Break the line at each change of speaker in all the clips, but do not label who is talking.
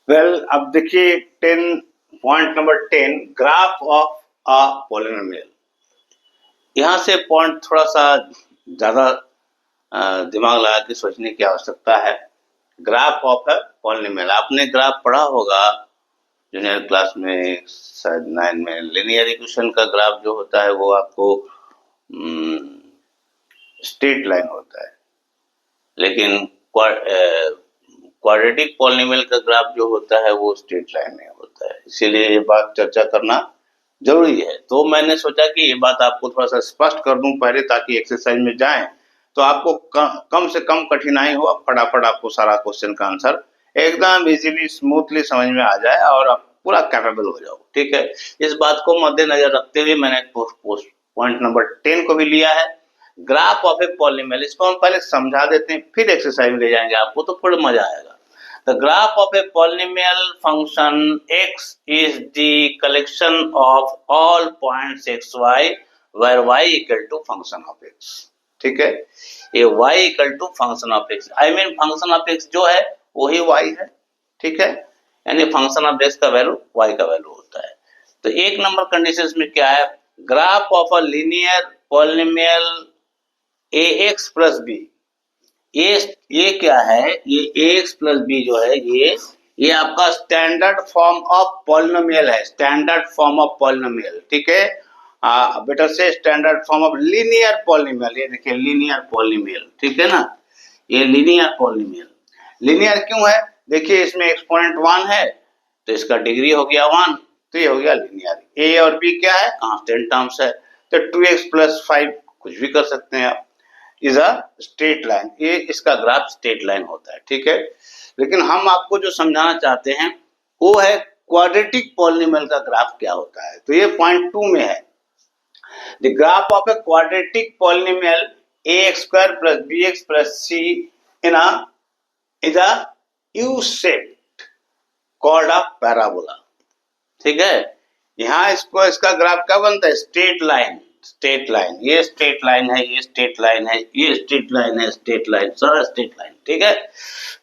अब देखिए 10 graph of a polynomial. यहाँ से पॉइंट थोड़ा सा ज्यादा दिमाग लगा के सोचने की आवश्यकता है। ग्राफ ऑफ अ पॉलिनोमियल, आपने ग्राफ पढ़ा होगा जूनियर क्लास में, शायद 9 में। लिनियर इक्वेशन का ग्राफ जो होता है वो आपको स्ट्रेट लाइन होता है, लेकिन क्वाड्रेटिक पॉलिनोमियल का ग्राफ जो होता है वो स्ट्रेट लाइन नहीं होता है। इसीलिए ये बात चर्चा करना जरूरी है। तो मैंने सोचा कि ये बात आपको थोड़ा सा स्पष्ट कर दूं पहले, ताकि एक्सरसाइज में जाएं तो आपको कम से कम कठिनाई हो, फटाफट आपको सारा क्वेश्चन का आंसर एकदम इजीली स्मूथली समझ में आ जाए और आप पूरा कैपेबल हो जाओ। ठीक है, इस बात को मद्देनजर रखते हुए मैंने पॉइंट नंबर 10 को भी लिया है, ग्राफ ऑफ ए पॉलिनोमियल। इसको हम पहले समझा देते हैं, फिर एक्सरसाइज में ले जाएंगे, आपको तो थोड़ा मजा आएगा। The graph of a polynomial function x is the collection of all points xy where y equal to function of x। ठीक है, ये y equal to function of x, I mean function of x जो है वही y है। ठीक है, यानी फंक्शन ऑफ x का वैल्यू y का वैल्यू होता है। तो एक नंबर कंडीशन में क्या है, graph of a linear polynomial ax plus b। ये क्या है, ये ax प्लस b जो है ये आपका स्टैंडर्ड फॉर्म ऑफ पॉलिनोमियल है, स्टैंडर्ड फॉर्म ऑफ पॉलिनोमियल। ठीक है, बेटर से standard form of linear polynomial. ये देखिए लीनियर पॉलिनोमियल, ठीक है ना, ये लीनियर पॉलिनोमियल। लीनियर क्यों है, देखिए इसमें एक्सपोनेंट 1 है तो इसका डिग्री हो गया 1, तो ये हो गया लीनियर। a और b क्या है, कांस्टेंट टर्म्स है, तो 2x प्लस 5 कुछ भी कर सकते हैं आप। इज अ स्ट्रेट लाइन, ये इसका ग्राफ स्ट्रेट लाइन होता है। ठीक है, लेकिन हम आपको जो समझाना चाहते हैं वो है क्वाड्रेटिक पॉलिनोमियल का ग्राफ क्या होता है। तो ये पॉइंट 2 में है, the graph of a quadratic polynomial ax square plus bx plus c in a is a U shape called a parabola. ठीक है, यहाँ इसका ग्राफ क्या बनता है, स्ट्रेट लाइन। स्ट्रेट लाइन, ये स्ट्रेट लाइन है, ये स्ट्रेट लाइन है, ये स्ट्रेट लाइन है, स्ट्रेट लाइन, सारा स्ट्रेट लाइन। ठीक है,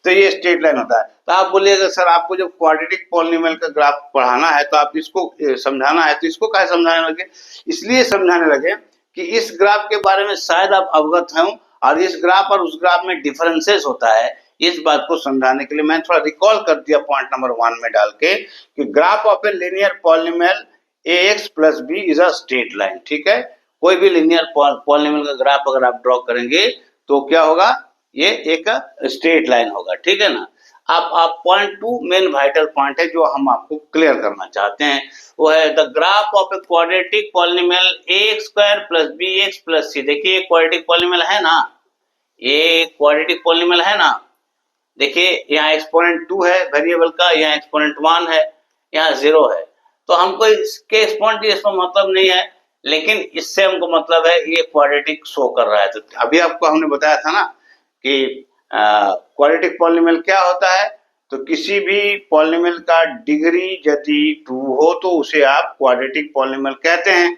तो ये स्ट्रेट लाइन होता है। तो आप बोलिएगा सर आपको जब क्वाड्रेटिक पॉलिनोमियल का ग्राफ पढ़ाना है तो आप इसको समझाना है, तो इसको क्या समझाने लगे, इसलिए समझाने लगे कि इस ग्राफ के बारे में शायद आप अवगत हों और इस ग्राफ और उस ग्राफ में डिफरेंसेस होता है। इस बात को समझाने के लिए मैं थोड़ा रिकॉल कर दिया पॉइंट नंबर 1 में डाल के कि graph of a linear polynomial ax plus b is a straight line. ठीक है, कोई भी लीनियर पॉलिनोमियल का ग्राफ अगर आप ड्रॉ करेंगे तो क्या होगा, ये एक स्ट्रेट लाइन होगा। ठीक है ना। आप पॉइंट 2 मेन वाइटल पॉइंट है जो हम आपको क्लियर करना चाहते हैं, वो है the graph of a quadratic polynomial ax square plus bx plus c। देखिए क्वाड्रेटिक पॉलिनोमियल है ना, ये क्वाड्रेटिक पॉलिनोमियल है ना। देखिए यहाँ एक्सपोनेंट 2 है वेरिएबल का, यहाँ एक्सपोनेंट 1 है, यहाँ 0 है। तो हमको इसके एक्सपोनेंट इसमें मतलब नहीं है, लेकिन इससे हमको मतलब है ये क्वाड्रेटिक शो कर रहा है। तो अभी आपको हमने बताया था ना कि क्वाड्रेटिक पॉलिनोमियल क्या होता है, तो किसी भी पॉलिनोमियल का डिग्री यदि 2 हो तो उसे आप क्वाड्रेटिक पॉलिनोमियल कहते हैं।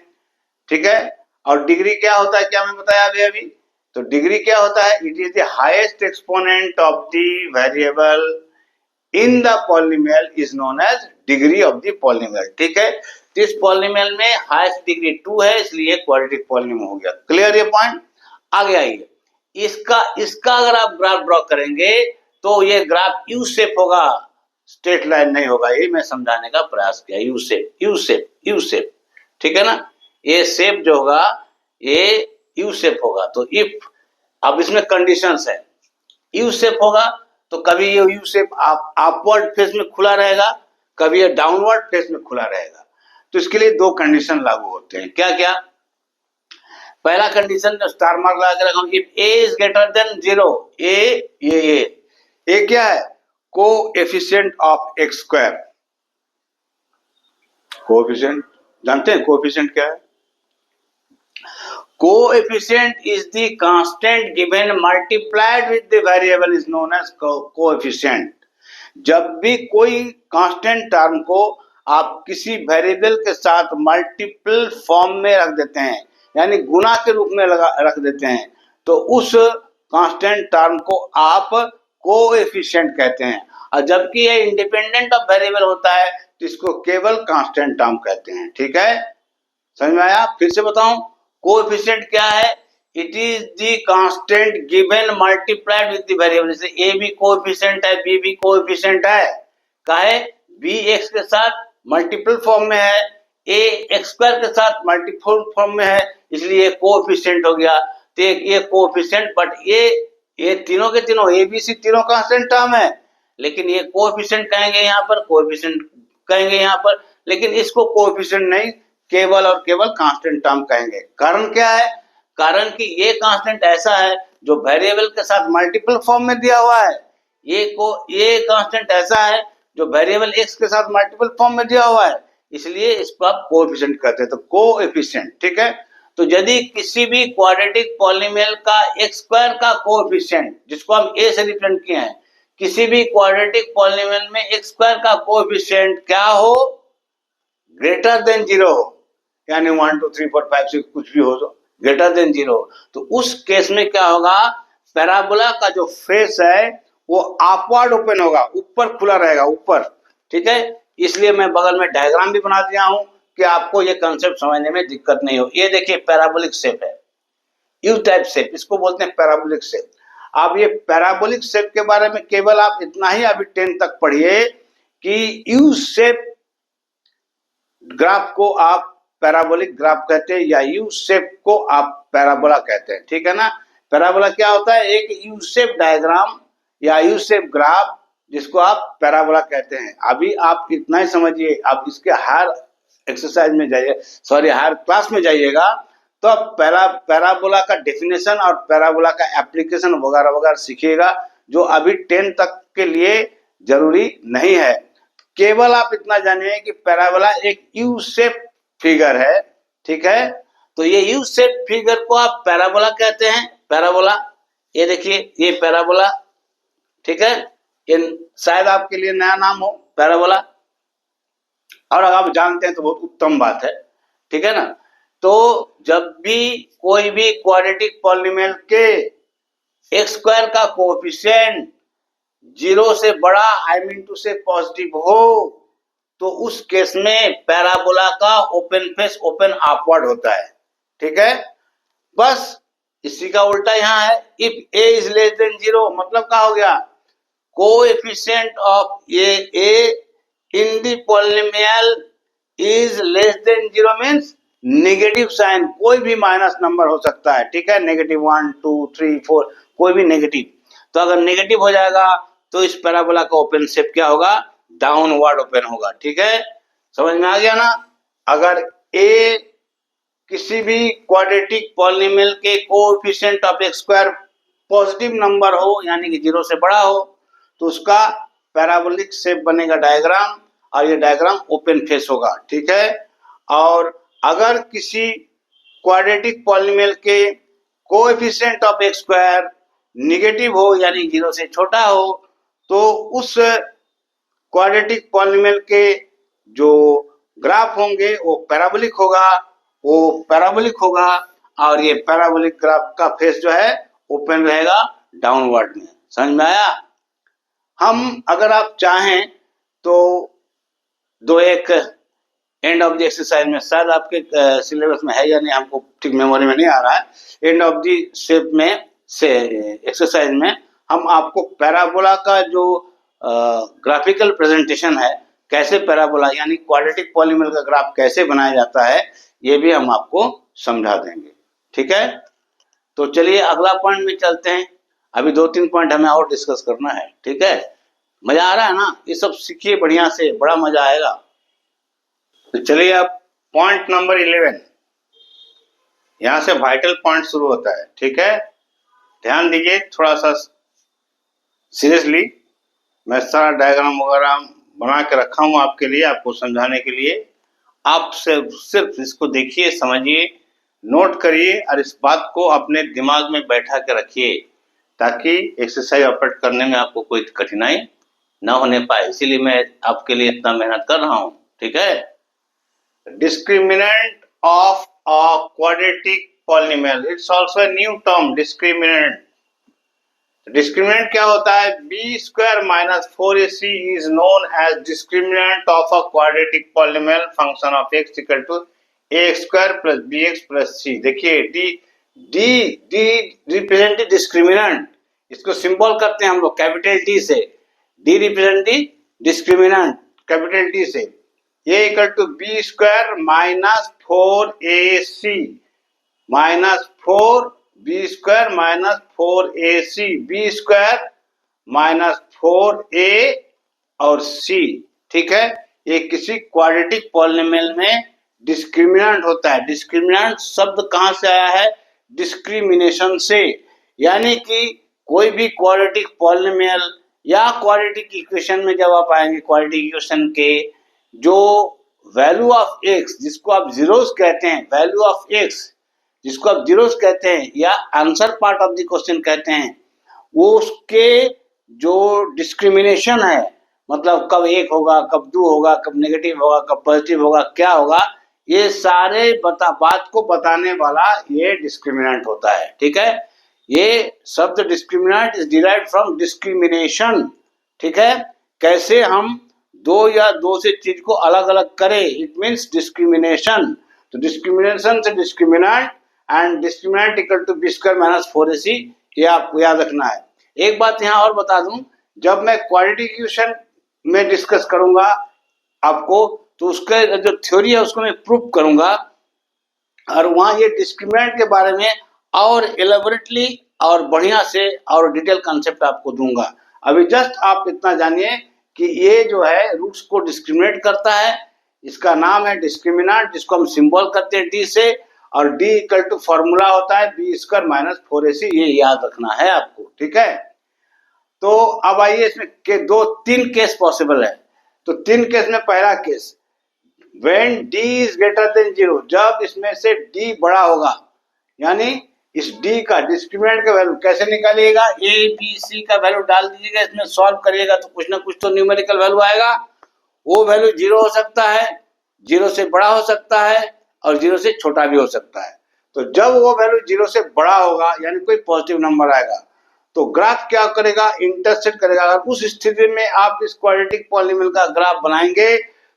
ठीक है, और डिग्री क्या होता है, क्या मैं बताया अभी तो डिग्री क्या होता है, it is the highest exponent of the variable in the polynomial is known as degree of the polynomial. ठीक है, तो इस पॉलिनोमियल में हाईएस्ट डिग्री 2 है, इसलिए क्वाड्रेटिक पॉलिनोमियल हो गया। क्लियर ये पॉइंट। आगे आइए, इसका अगर आप ग्राफ ड्रॉ करेंगे तो ये ग्राफ यू शेप होगा, स्ट्रेट लाइन नहीं होगा। ये मैं समझाने का प्रयास किया, U shape U shape U shape. ठीक है ना, ये शेप जो होगा ये यू शेप होगा। तो इफ अब इसमें कंडीशंस है, यू शेप होगा तो कभी ये यू शेप अपवर्ड फेस में खुला रहेगा, कभी ये डाउनवर्ड फेस में खुला रहेगा। तो इसके लिए 2 कंडीशन लागू होते हैं। क्या क्या, पहला कंडीशन जो स्टार मार्क लगा के रखा हूं, if a is greater than 0, ये क्या है, coefficient of x square. Coefficient जानते हैं, कोएफिशिएंट क्या है, coefficient is the constant given multiplied with the variable is known as coefficient. जब भी कोई कांस्टेंट टर्म को आप किसी वेरिएबल के साथ मल्टीपल फॉर्म में रख देते हैं, यानी गुना के रूप में रख देते हैं, तो उस कांस्टेंट टर्म को आप कोएफिशिएंट कहते हैं। और जबकि ये इंडिपेंडेंट ऑफ वेरिएबल होता है तो इसको केवल कांस्टेंट टर्म कहते हैं। ठीक है, समझ में आया? फिर से बताऊं, कोएफिशिएंट क्या है? It is the constant given multiplied with the variable. जैसे ए भी कोएफिशिएंट है, बी भी कोएफिशिएंट है, काहे? बी एक्स के साथ मल्टीपल फॉर्म में है, ए एक्स स्क्वायर के साथ मल्टीपल फॉर्म में है, इसलिए कोएफिशिएंट हो गया। तो ये कोएफिशिएंट, बट ये तीनों के तीनों ए बी सी तीनों कांस्टेंट टर्म है, लेकिन ये कोएफिशिएंट कहेंगे यहाँ पर, कोएफिशिएंट कहेंगे यहाँ पर, लेकिन इसको कोएफिशिएंट नहीं, केवल और केवल कांस्टेंट टर्म कहेंगे। कारण क्या है? कारण कि ये कांस्टेंट ऐसा है जो वेरिएबल के साथ मल्टीपल फॉर्म में दिया हुआ है, ये कांस्टेंट ऐसा है जो वेरिएबल एक्स के साथ मल्टीपल फॉर्म में दिया हुआ है, इसलिए इसको आप कोएफिशिएंट कहते हैं। तो कोएफिशिएंट, ठीक है। तो यदि किसी भी क्वाड्रेटिक पॉलीनोमियल का एक्स स्क्वायर का कोएफिशिएंट, जिसको हम ए से रिप्रेजेंट किए हैं, किसी भी क्वाड्रेटिक पॉलीनोमियल में एक्स स्क्वायर का कोएफिशिएंट क्या हो? ग्रेटर देन 0 हो, यानी 1 2 3 4 5 6 कुछ भी हो, तो ग्रेटर देन 0, तो उस केस में क्या होगा? पैराबोला का जो फेस है वो अपवर्ड ओपन होगा, ऊपर खुला रहेगा, ऊपर। ठीक है, इसलिए मैं बगल में डायग्राम भी बना दिया हूं कि आपको ये कंसेप्ट समझने में दिक्कत नहीं हो। ये देखिए पैराबोलिक शेप है, यू टाइप शेप, इसको बोलते हैं पैराबोलिक शेप। अब ये पैराबोलिक शेप के बारे में केवल आप इतना ही अभी 10 तक पढ़िए कि यू शेप ग्राफ को आप पैराबोलिक ग्राफ कहते हैं, या यू शेप को आप पैराबोला कहते हैं। ठीक है ना? पैराबोला क्या होता है? एक यू शेप डायग्राम या यू शेप ग्राफ, जिसको आप पैराबोला कहते हैं। अभी आप इतना ही समझिए, आप इसके हायर एक्सरसाइज में जाइए, सॉरी हायर क्लास में जाइएगा, तो आप पैराबोला का डेफिनेशन और पैराबोला का एप्लीकेशन वगैरह वगैरह सीखिएगा, जो अभी 10 तक के लिए जरूरी नहीं है। केवल आप इतना जानिए कि पैराबोला एक यू शेप फिगर है। ठीक है, तो ये यू शेप फिगर को आप पैराबोला कहते हैं। पैराबोला, ये देखिए, ये पैराबोला। ठीक है, ये शायद आपके लिए नया नाम हो, पैराबोला, और अगर आप जानते हैं तो बहुत उत्तम बात है। ठीक है ना? तो जब भी कोई भी क्वाड्रेटिक पॉलीनोमियल के एक्स स्क्वायर का कोएफिशिएंट 0 से बड़ा, आई मीन टू से पॉजिटिव हो, तो उस केस में पैराबोला का ओपन फेस ओपन अपवर्ड होता है। ठीक है, बस इसी का उल्टा यहाँ है। If A is less than 0, मतलब क्या हो गया? Coefficient of A in the polynomial is less than 0 means negative sign, कोई भी माइनस नंबर हो सकता है। ठीक है, नेगेटिव 1 2 3 4, कोई भी नेगेटिव। तो अगर नेगेटिव हो जाएगा तो इस पैराबोला का ओपन शेप क्या होगा? डाउनवर्ड ओपन होगा। ठीक है, समझ में आ गया ना? अगर ए किसी भी क्वाड्रेटिक पॉलीनोमियल के coefficient of X square positive number हो, यानी कि 0 से बड़ा हो, तो उसका पैराबोलिक शेप बनेगा डायग्राम, और ये डायग्राम ओपन फेस होगा। ठीक है, और अगर किसी क्वाड्रेटिक पॉलीनोमियल के coefficient of X square negative हो, यानी 0 से छोटा हो, तो उस क्वाड्रेटिक पॉलीनोमियल के जो ग्राफ होंगे वो पैराबोलिक होगा, और ये पैराबोलिक ग्राफ का फेस जो है ओपन रहेगा डाउनवर्ड में। समझ में आया? हम अगर आप चाहें तो एक एंड ऑफ द एक्सरसाइज में, शायद आपके सिलेबस में है या नहीं, हमको ठीक मेमोरी में नहीं आ रहा है, एंड ऑफ द शेप में से एक्सरसाइज में हम आपको पैराबोला का जो ग्राफिकल प्रेजेंटेशन है, कैसे पैराबोला यानी क्वाड्रेटिक पॉलीनोमियल का ग्राफ कैसे बनाया जाता है, ये भी हम आपको समझा देंगे। ठीक है, तो चलिए अगला पॉइंट में चलते हैं। अभी 2-3 पॉइंट हमें और डिस्कस करना है। ठीक है, मजा आ रहा है ना? ये सब सीखिए बढ़िया से, बड़ा मजा आएगा। तो चलिए अब पॉइंट नंबर 11, यहां से वाइटल पॉइंट शुरू होता है। ठीक है, ध्यान दीजिए थोड़ा सा सीरियसली। मैं सारा डायग्राम वगैरह बना के रखा हूं आपके लिए, आपको समझाने के लिए। आप सिर्फ इसको देखिए, समझिए, नोट करिए, और इस बात को अपने दिमाग में बैठा के रखिए, ताकि एक्सरसाइज ऑपरेट करने में आपको कोई कठिनाई ना होने पाए। इसीलिए मैं आपके लिए इतना मेहनत कर रहा हूं। ठीक है, discriminant of a quadratic polynomial, it's also a new term, discriminant. Discriminant क्या होता है? B square minus 4ac is known as discriminant of a quadratic polynomial function of x equal to A square plus B X plus C. देखिए D D D represent discriminant, इसको symbol करते हैं हम लोग capital D से। D represent the discriminant capital D से। A equal to B square minus 4ac minus 4b square minus 4ac, B square minus 4a और c। ठीक है, ये किसी क्वाड्रेटिक पॉलिनोमियल में डिस्क्रिमिनेंट होता है। डिस्क्रिमिनेंट शब्द कहां से आया है? डिस्क्रिमिनेशन से। यानी कि कोई भी क्वाड्रेटिक पॉलिनोमियल या क्वाड्रेटिक इक्वेशन में जब आप आएंगे, क्वाड्रेटिक इक्वेशन के जो वैल्यू ऑफ x जिसको आप जीरोस कहते हैं, वैल्यू ऑफ x जिसको आप जीरोस कहते हैं या answer part of the question कहते हैं, वो उसके जो डिस्क्रिमिनेशन है, मतलब कब एक होगा, कब दो होगा, कब नेगेटिव होगा, कब पॉजिटिव होगा, क्या होगा, ये सारे बात को बताने वाला ये डिस्क्रिमिनेंट होता है। ठीक है, ये शब्द discriminant is derived from discrimination. ठीक है, कैसे हम दो या दो से चीज को अलग अलग करें, इट मीन्स डिस्क्रिमिनेशन। तो डिस्क्रिमिनेशन से discriminant and discriminant equal to B square minus 4ac, ये आपको याद रखना है। एक बात यहाँ और बता दूं, जब मैं क्वाड्रेटिक इक्वेशन में डिस्कस करूंगा आपको, तो उसका जो थ्योरी है उसको मैं प्रूव करूंगा और वहां ये डिस्क्रिमिनेंट के बारे में और एलेबोरेटली और बढ़िया से और डिटेल कंसेप्ट आपको दूंगा। अभी जस्ट आप इतना जानिए कि ये जो है रूट्स को डिस्क्रिमिनेट करता है, इसका नाम है डिस्क्रिमिनेंट, जिसको हम सिंबल करते हैं डी से, और डी इक्वल टू फॉर्मूला होता है बी स्क्वायर माइनस 4ac, ये याद रखना है आपको। ठीक है, तो अब आइए इसमें के तीन केस पॉसिबल है। तो तीन केस में पहला case, when d is greater than 0, जब इसमें से d बड़ा होगा, यानी इस d का डिस्क्रिमिनेंट का वैल्यू कैसे निकालिएगा? a b c का वैल्यू डाल दीजिएगा, इसमें सॉल्व करिएगा तो कुछ ना कुछ तो न्यूमेरिकल वैल्यू आएगा। वो वैल्यू 0 हो सकता है, 0 से बड़ा हो सकता है और 0 से छोटा भी हो सकता है। तो जब वो वैल्यू 0 से बड़ा होगा, यानी कोई पॉजिटिव नंबर आएगा, तो ग्राफ क्या करेगा? इंटरसेक्ट करेगा। अगर उस स्थिति में आप इस क्वाड्रेटिक पॉलिनोमियल का ग्राफ बनाएंगे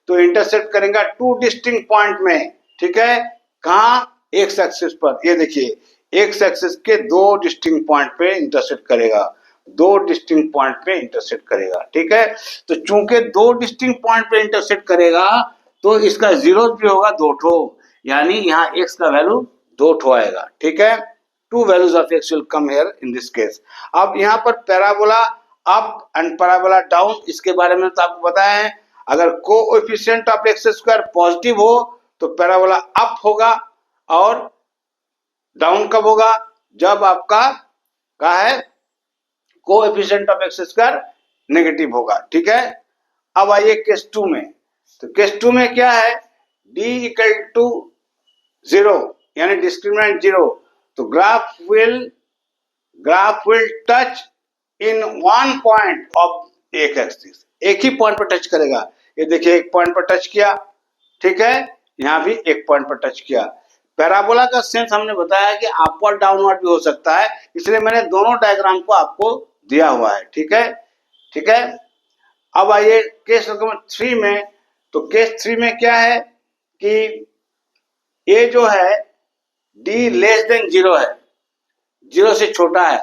तो इंटरसेक्ट करेगा टू डिस्टिंक्ट पॉइंट में। ठीक है, कहाँ? एक्स एक्सिस पर। ये देखिए, एक्स एक्सिस के दो डिस्टिंक्ट पॉइंट पे इंटरसेक्ट करेगा, दो डिस्टिंक्ट पॉइंट पे इंटरसेक्ट करेगा। ठीक है, तो चूंकि दो डिस्टिंक्ट पॉइंट पे इंटरसेक्ट करेगा तो इसका जीरो भी होगा 2 ठो, यानी यहाँ x का वैल्यू 2 ठो आएगा। ठीक है, to values of x will come here in this case. अब यहाँ पर parabola up and parabola down, इसके बारे में तो आपको बताया है। अगर coefficient of x square positive हो तो पैराबोला अप होगा, और डाउन कब होगा? जब आपका क्या है, coefficient of x square negative होगा। ठीक है, अब आइए केस 2 में। तो केस 2 में क्या है? d इक्वल टू 0, यानी डिस्क्रिमिनेंट 0, तो graph will touch in one point of एक एक्सिस, एक ही पॉइंट पर टच करेगा। ये देखिए, एक पॉइंट पर टच किया। ठीक है, यहाँ भी एक पॉइंट पर टच किया। पैराबोला का सेंस हमने बताया कि अपवर्ड डाउनवर्ड भी हो सकता है, इसलिए मैंने दोनों डायग्राम को आपको दिया हुआ है। ठीक है, ठीक है। अब आइए केस नंबर 3 में। तो केस 3 में क्या है कि ये जो है d लेस देन 0 है, 0 से छोटा है।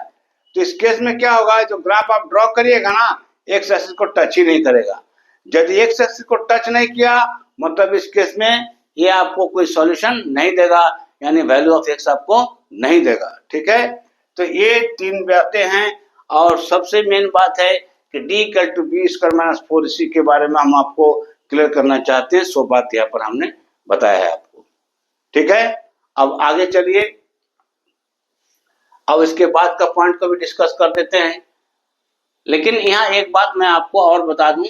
तो इस केस में क्या होगा? जो ग्राफ आप ड्रॉ करिएगा ना, एक्स एक्सिस को टच ही नहीं करेगा। यदि एक्स एक्सिस को टच नहीं किया, मतलब इस केस में ये आपको कोई सॉल्यूशन नहीं देगा, यानी वैल्यू ऑफ एक्स आपको नहीं देगा। ठीक है, तो ये 3 बातें हैं, और सबसे मेन बात है कि d equal to B square minus 4ac के बारे में हम आपको क्लियर करना चाहते हैं। 100 बात यहाँ पर हमने बताया है आपको। ठीक है, अब आगे चलिए, अब इसके बाद का पॉइंट को भी डिस्कस कर देते हैं। लेकिन यहाँ एक बात मैं आपको और बता दूं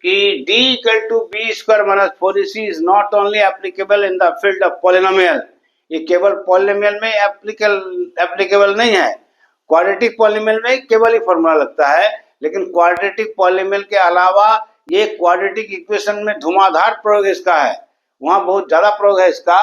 कि d equal to B square minus 4ac is not only applicable in the field of polynomial. ये केवल पॉलिनोमियल में एप्लीकेबल नहीं है। क्वाड्रेटिक पॉलिनोमियल में केवल ही फॉर्मूला लगता है, लेकिन क्वाड्रेटिक पॉलिनोमियल के अलावा ये क्वाड्रेटिक इक्वेशन में धुआंधार प्रयोग इसका है, वहां बहुत ज्यादा प्रयोग है इसका।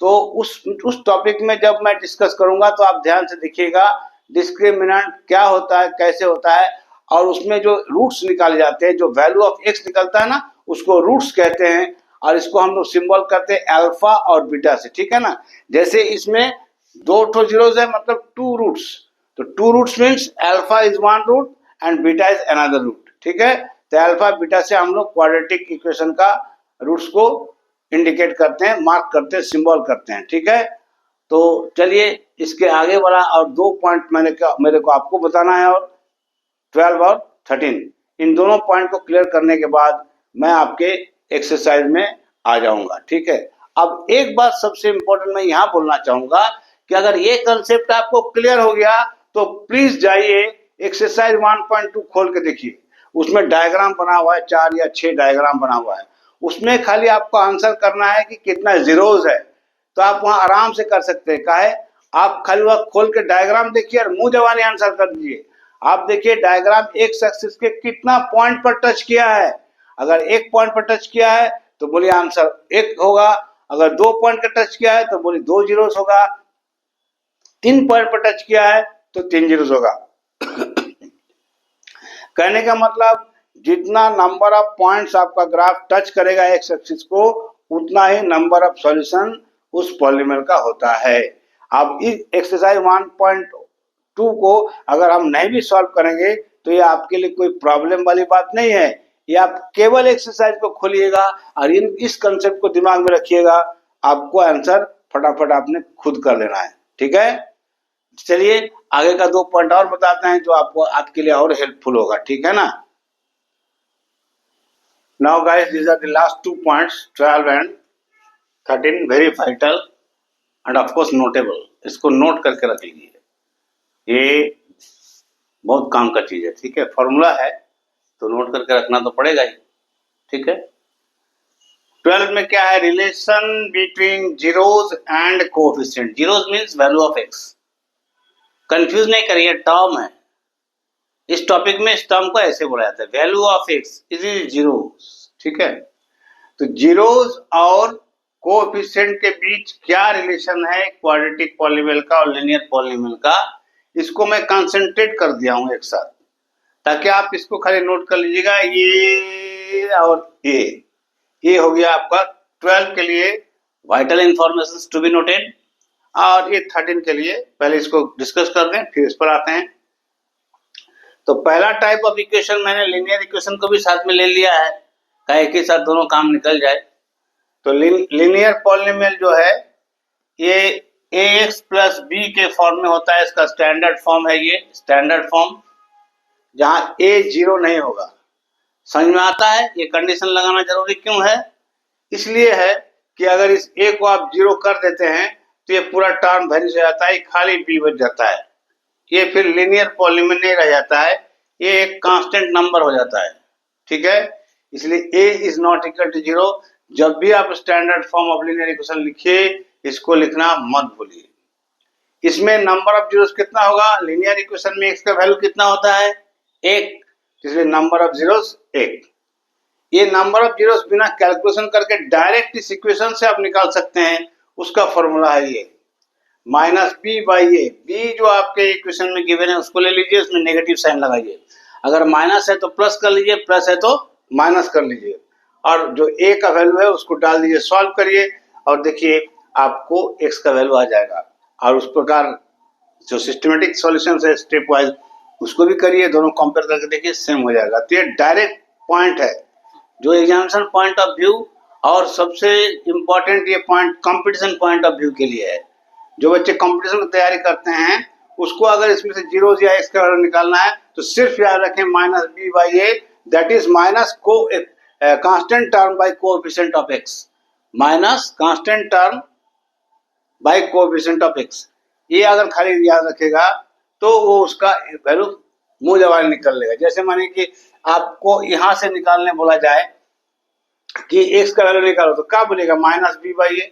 तो उस टॉपिक में जब मैं डिस्कस करूंगा तो आप ध्यान से देखिएगा, डिस्क्रिमिनेंट क्या होता है, कैसे होता है, और उसमें जो रूट्स निकाले जाते हैं, जो वैल्यू ऑफ एक्स निकलता है ना, उसको रूट्स कहते हैं, और इसको हम लोग सिंबल करते हैं अल्फा और बीटा से, ठीक है ना। जैसे इसमें दो ठो जीरोस है, मतलब टू रूट्स, तो two roots means alpha is one root and beta is another root, ठीक है। तो अल्फा बीटा से हम लोग क्वाड्रेटिक इक्वेशन का रूट्स को इंडिकेट करते हैं, मार्क करते हैं, सिंबल करते हैं, ठीक है। तो चलिए इसके आगे बढ़ा, और दो पॉइंट मेरे को आपको बताना है, और 12 और 13 इन दोनों पॉइंट को क्लियर करने के बाद मैं आपके एक्सरसाइज में आ जाऊंगा, ठीक है। अब एक बात सबसे इंपॉर्टेंट मैं यहाँ बोलना चाहूंगा कि अगर ये कंसेप्ट आपको क्लियर हो गया तो प्लीज जाइए एक्सरसाइज 1.2 खोल के देखिए, उसमें डायग्राम बना हुआ है, 4 या 6 डायग्राम बना हुआ है, उसमें खाली आपको आंसर करना है कि कितना जीरोज है, तो आप वहां आराम से कर सकते हैं। काहे, आप खाली वह खोल के डायग्राम देखिए और मुंह जवानी आंसर कर दीजिए। आप देखिए डायग्राम एक्स एक्सिस के कितना पॉइंट पर टच किया है, अगर एक पॉइंट पर टच किया है तो बोलिए आंसर एक होगा, अगर 2 पॉइंट का टच किया है तो बोलिए 2 जीरोस होगा, 3 पॉइंट पर टच किया है तो 3 जीरोस होगा। कहने का मतलब जितना नंबर ऑफ पॉइंट्स आपका ग्राफ टच करेगा एक्स एक्सिस को, उतना ही नंबर ऑफ सॉल्यूशन उस पॉलीमर का होता है। अब इस एक्सरसाइज 1.2 को अगर हम नहीं भी सॉल्व करेंगे तो ये आपके लिए कोई प्रॉब्लम वाली बात नहीं है, ये आप केवल एक्सरसाइज को खोलिएगा और इस कंसेप्ट को दिमाग में रखिएगा, आपको आंसर फटाफट आपने खुद कर लेना है, ठीक है। चलिए आगे का 2 पॉइंट और बताते हैं जो आपको आपके लिए और हेल्पफुल होगा, ठीक है ना। Now guys, these are the last 2 points, 12 and 13, very vital and of course notable, इसको नोट करके रख लीजिए, ये बहुत काम का चीज है, ठीक है। फॉर्मूला है तो नोट करके रखना तो पड़ेगा ही, ठीक है। 12 में क्या है, relation between zeros and coefficient. Zeros means value of x, confuse नहीं करिए, टर्म है। इस टॉपिक में इस टर्म को ऐसे बोला जाता है, value of x is zeros, ठीक है। तो जीरोस और कोएफिशिएंट के बीच क्या रिलेशन है क्वाड्रेटिक पॉलीनोमियल का और लीनियर पॉलीनोमियल का, इसको मैं कंसंट्रेट कर दिया हूं एक साथ, ताकि आप इसको खाली नोट कर लीजिएगा। ये और ये हो गया आपका 12 के लिए vital information to be noted, और ये 13 के लिए पहले इसको डिस्कस कर दें फिर इस पर आते हैं। तो पहला टाइप ऑफ इक्वेशन मैंने लीनियर इक्वेशन को भी साथ में ले लिया है, ताकि एक ही साथ दोनों काम निकल जाए। तो लीनियर पॉलीनोमियल जो है ये ax प्लस b के फॉर्म में होता है, इसका स्टैंडर्ड फॉर्म है, ये स्टैंडर्ड फॉर्म जहां a 0 नहीं होगा। समझ में आता है, ये कंडीशन लगाना जरूरी क्यों है, इसलिए है कि अगर इस a को आप 0 कर देते हैं तो ये पूरा टर्म वैनिश हो जाता है, खाली b बच जाता है, ये फिर लीनियर पॉलीनोमियल नहीं रह जाता है, ये एक कांस्टेंट नंबर हो जाता है, ठीक है। इसलिए a is not equal to 0। जब भी आप standard form of linear equation लिखिए, इसको लिखना मत भूलिए। इसमें नंबर ऑफ जीरोस कितना होगा, लीनियर इक्वेशन में x का वैल्यू कितना होता है, 1, इसलिए नंबर ऑफ जीरोस 1। ये नंबर ऑफ जीरोस बिना कैलकुलेशन करके डायरेक्ट इस इक्वेशन से आप निकाल सकते हैं, उसका फॉर्मूला है ये minus B by A. B जो आपके इक्वेशन में गिवन है उसको ले लीजिए, उसमें नेगेटिव साइन लगाइए, अगर माइनस है तो प्लस कर लीजिए, प्लस है तो माइनस कर लीजिए, और जो ए का वैल्यू है उसको डाल दीजिए, सॉल्व करिए और देखिए आपको एक्स का वैल्यू आ जाएगा। और उस प्रकार जो सिस्टमेटिक सॉल्यूशन है स्टेप वाइज उसको भी करिए, दोनों कंपेयर करके देखिए सेम हो जाएगा। तो ये डायरेक्ट पॉइंट है जो एग्जामिनेशन पॉइंट ऑफ व्यू, और सबसे इम्पोर्टेंट ये point competition point of view के लिए है। जो बच्चे कंपटीशन की तैयारी करते हैं उसको अगर इसमें से जीरोस या एक्स का वैल्यू निकालना है तो सिर्फ याद रखें minus B by A, that is minus को constant term by coefficient of X, minus constant term by coefficient of X. ये अगर खाली याद रखेगा तो वो उसका वैल्यू मुंह जवानी निकल लेगा। जैसे माने कि आपको यहां से निकालने बोला जाए कि एक्स का वैल्यू निकालो तो क्या बोलेगा, माइनस बी बाई ए,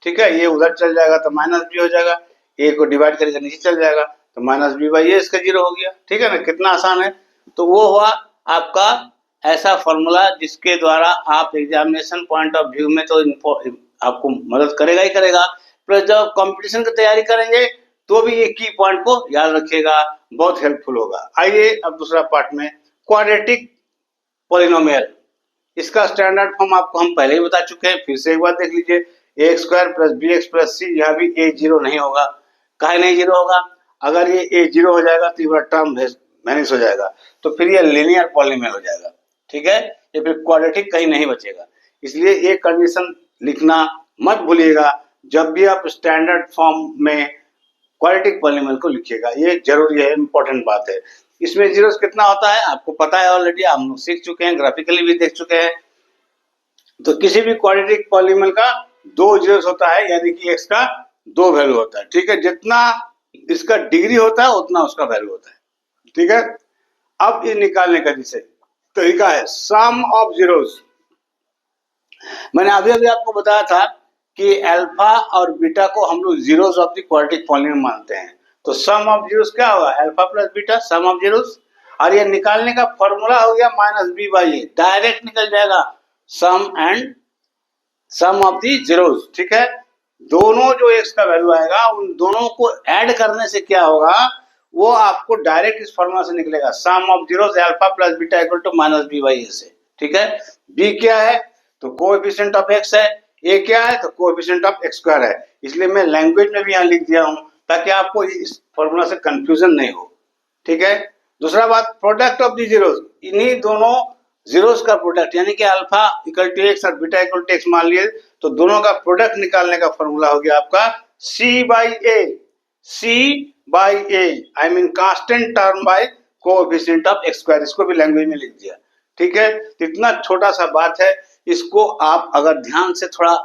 ठीक है। ये उधर चल जाएगा तो माइनस बी हो जाएगा, ए को डिवाइड करके नीचे चल जाएगा तो माइनस बी बाई ए इसका 0 हो गया, ठीक है ना, कितना आसान है। तो वो हुआ आपका ऐसा फॉर्मूला जिसके द्वारा आप एग्जामिनेशन पॉइंट ऑफ व्यू में तो आपको मदद करेगा ही करेगा, प्लस जब कंपटीशन की तैयारी करेंगे तो भी ये की पॉइंट को याद रखिएगा, बहुत हेल्पफुल होगा। आइए अब दूसरा पार्ट में, क्वाड्रेटिक पॉलिनोमियल। इसका स्टैंडर्ड फॉर्म आपको हम पहले ही बता चुके हैं, फिर से एक बार देख लीजिए। A square plus B X plus C, यहाँ भी ए जीरो नहीं होगा। काहे नहीं जीरो होगा? अगर ये ए जीरो हो जाएगा तो ये टर्म मैनेज हो जाएगा, तो फिर ये लीनियर पॉलिनोमियल हो जाएगा, ठीक है। ये फिर क्वाड्रेटिक कहीं नहीं बचेगा। इसलिए ये कंडीशन लिखना मत भूलिएगा जब भी आप स्टैंडर्ड फॉर्म में क्वाड्रेटिक पॉलिनोमियल को लिखिएगा, ये जरूरी है, इंपॉर्टेंट बात है। इसमें जीरोस कितना होता है आपको पता है ऑलरेडी, हम लोग सीख चुके हैं, ग्राफिकली भी देख चुके हैं। तो किसी भी क्वाड्रेटिक पॉलिनोमियल का दो जीरोस होता है, यानी कि एक्स का दो वैल्यू होता है, ठीक है। जितना इसका डिग्री होता है उतना उसका वैल्यू होता है, ठीक है। अब ये निकालने का जिसे तरीका है सम ऑफ जीरोस। मैंने अभी अभी आपको बताया था कि अल्फा और बीटा को हम लोग zeros of the quadratic polynomial मानते हैं। तो सम ऑफ जीरोस क्या होगा? Alpha plus beta sum of zeros. और ये निकालने का फॉर्मूला हो गया minus B by A, direct निकल जाएगा sum and sum of the zeros, ठीक है। दोनों जो एक्स का वैल्यू आएगा उन दोनों को ऐड करने से क्या होगा, वो आपको डायरेक्ट इस फॉर्मूला से निकलेगा, sum of zeros alpha plus beta equal to minus B by A से, ठीक है। बी क्या है? तो कोएफिशिएंट ऑफ एक्स है। ए क्या है? तो कोएफिशिएंट ऑफ एक्स स्क्वायर है। इसलिए मैं लैंग्वेज में भी यहाँ लिख दिया हूँ ताकि आपको इस फॉर्मूला से कंफ्यूजन नहीं हो, ठीक है। दूसरा बात, प्रोडक्ट ऑफ दी जीरोस, इन्हीं दोनों जीरोस का प्रोडक्ट, यानी कि अल्फा इक्वल टू एक्स और बीटा इक्वल टू एक्स मान लिए, तो दोनों का प्रोडक्ट निकालने का फॉर्मूला हो गया आपका C by A. C by A I mean constant term by coefficient of X square, इसको भी लैंग्वेज में लिख दिया, ठीक है। इतना छोटा सा बात है, इसको आप अगर ध्यान से थोड़ा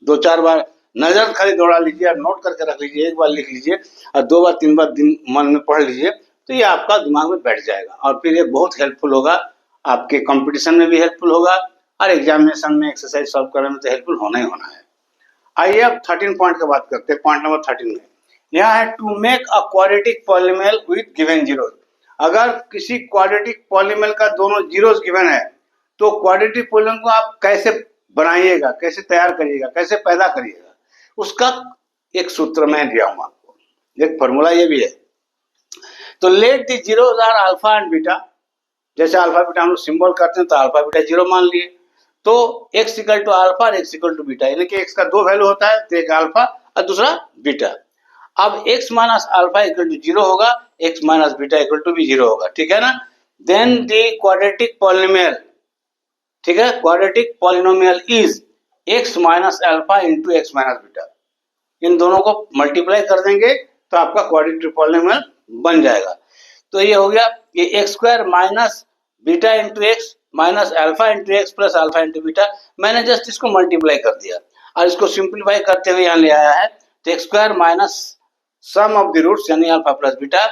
दो चार बार नजर खाली दौड़ा लीजिए और नोट करके रख लीजिए, एक बार लिख लीजिए और दो बार तीन बार दिन मन में पढ़ लीजिए, तो ये आपका दिमाग में बैठ जाएगा और फिर ये बहुत हेल्पफुल होगा, आपके कंपटीशन में भी हेल्पफुल होगा और एग्जामिनेशन में एक्सरसाइज सॉल्व करने में तो हेल्पफुल होना ही होना है। आइए अब 13 पॉइंट की बात करते हैं। पॉइंट नंबर 13 में यहाँ है to make a quadratic polynomial with given zeros. अगर किसी क्वाड्रेटिक पॉलिनोमियल का दोनों जीरोस गिवन है तो क्वाड्रेटिक पॉलिनोमियल को आप कैसे बनाइएगा, कैसे तैयार करिएगा, कैसे पैदा करिएगा, उसका एक सूत्र मैं दिया हूं आपको, एक फॉर्मूला ये भी है। तो let the zeros are alpha and beta, जैसे अल्फा बीटा हम लोग सिंबल करते हैं तो अल्फा बीटा जीरो मान लिए, तो x इक्वल टू अल्फा और x इक्वल टू बीटा, यानी कि x का दो वैल्यू होता है, तो एक अल्फा और दूसरा बीटा। अब x minus alpha equal to zero होगा, x माइनस बीटा इक्वल टू भी जीरो होगा, ठीक है ना। देन द क्वाड्रेटिक पॉलिनोमियल, ठीक है, quadratic polynomial is x minus alpha into X minus beta. इन दोनों को मल्टीप्लाई कर देंगे तो आपका क्वाड्रेटिक पॉलिनोमियल बन जाएगा। तो ये हो गया, ये x square minus beta into X minus alpha into x plus alpha into beta. मैंने जस्ट इसको मल्टीप्लाई कर दिया और इसको सिंप्लीफाई करते हुए यहाँ ले आया है, तो X square minus sum of the roots यानी alpha plus beta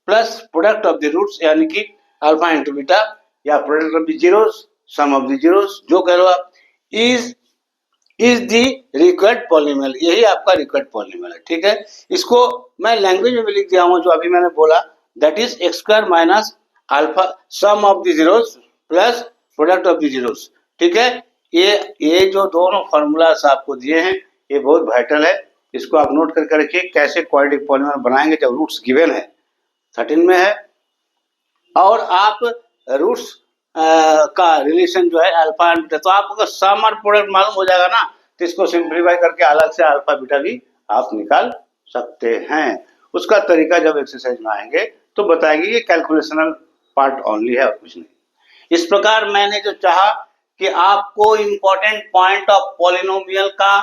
plus product of the roots यानी कि अल्फा इंटू बीटा या product of the zeros sum of the zeros, जो कह लो आप, इज दी रिक्वायर्ड पॉलिनोमियल, यही आपका रिक्वायर्ड पॉलिनोमियल है, ठीक है। इसको मैं लैंग्वेज में भी लिख दिया हूँ जो अभी मैंने बोला, that is X square minus alpha sum of the zeros plus product of the zeros, ठीक है। ये जो दोनों फॉर्मूलास आपको दिए हैं ये बहुत वाइटल है, इसको आप नोट करके रखिए कैसे क्वाड्रेटिक पॉलिनोमियल बनाएंगे जब रूट्स गिवन है, 13 में है। और आप रूट्स का रिलेशन जो है अल्फा एंड बीटा, तो आपको सम और प्रोडक्ट मालूम हो जाएगा ना, तो इसको सिंप्लीफाई करके अलग से अल्फा बीटा भी आप निकाल सकते हैं। उसका तरीका जब एक्सरसाइज में आएंगे तो बताएंगे, ये कैलकुलेशनल पार्ट ओनली है और कुछ नहीं। इस प्रकार मैंने जो चाहा कि आपको इम्पोर्टेंट पॉइंट ऑफ पॉलिनोमियल का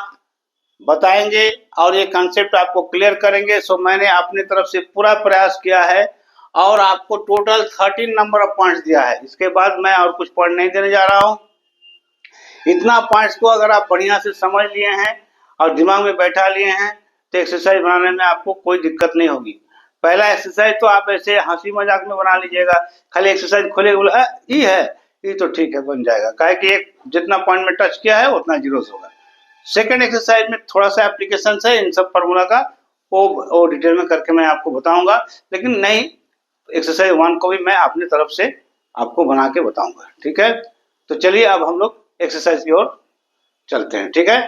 बताएंगे और ये कंसेप्ट आपको क्लियर करेंगे, सो मैंने अपनी तरफ से पूरा प्रयास किया है और आपको टोटल 13 नंबर ऑफ पॉइंट्स दिया है। इसके बाद मैं और कुछ पॉइंट नहीं देने जा रहा हूं। इतना पॉइंट्स को अगर आप बढ़िया से समझ लिए हैं और दिमाग में बैठा लिए हैं तो एक्सरसाइज बनाने में आपको कोई दिक्कत नहीं होगी। पहला एक्सरसाइज तो आप ऐसे हंसी मजाक में बना लीजिएगा, खाली एक्सरसाइज खोले बोले ये है, ये तो ठीक है बन जाएगा, काहे कि एक जितना पॉइंट में टच किया है उतना जीरोस होगा। सेकेंड एक्सरसाइज में थोड़ा सा एप्लीकेशन है इन सब फॉर्मूला का, वो डिटेल में करके मैं आपको बताऊंगा, लेकिन नहीं एक्सरसाइज 1 को भी मैं अपनी तरफ से आपको बना के बताऊंगा, ठीक है। तो चलिए अब हम लोग एक्सरसाइज की ओर चलते हैं, ठीक है।